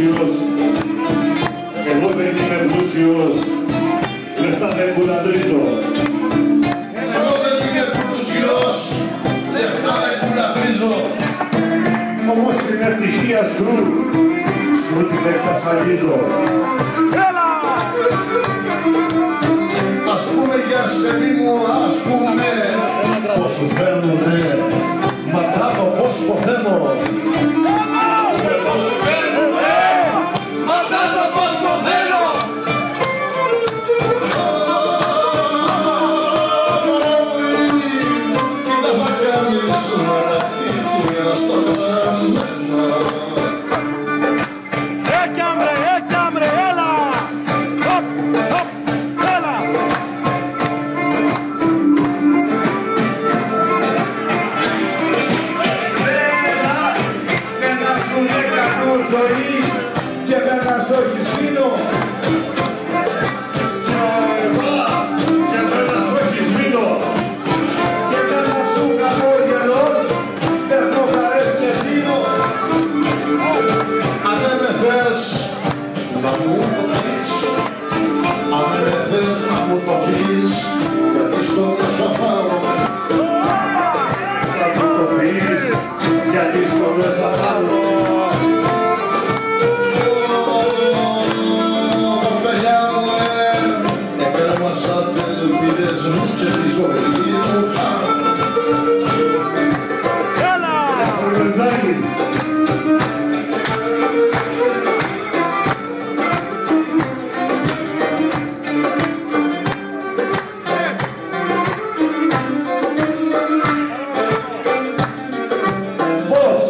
πλούσιος, εγώ δεν είμαι πλούσιος, λεφτά δεν κουλαντρίζω. Εγώ δεν είμαι πλούσιος, λεφτά δεν κουλαντρίζω. Όμως την ευτυχία σου την εξασφαλίζω. Ας πούμε για σελί μου, ας πούμε Πώς σου φέρνουνε, μα κάτω πώς ποθαίνω. Πώς σου φέρνουνε, μα κάτω πώς ποθαίνω. Κοίτα θα κάνεις να χτίτσια στο γραμμένο. Έκαμρε, έλα! Hop, hop, έλα! Με να σου κάνω ζωή και με να σ' όχι σβήνω. Και εμένα σου έχει σβήνω. Και με να σου χαμόγελο, παίρνω χαρές και δίνω. Αν δεν με θες να μου το πεις, αν δεν με θες να μου το πεις, γιατί στο μέσα πάρω. Θα μου το πεις, γιατί στο μέσα πάνω. Κοπελιά μου, έκρεμασα τις ελπίδες μου και τη ζωή μου χάνω. Χορβερδάκι. Πώς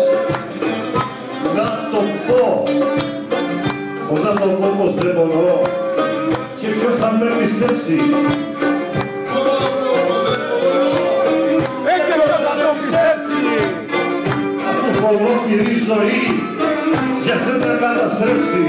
να το πω, πώς να το πω πως δεν μπορώ και ποιος θα με πιστέψει. Αφού έχω ολόκληρη ζωή για σένα καταστρέψει.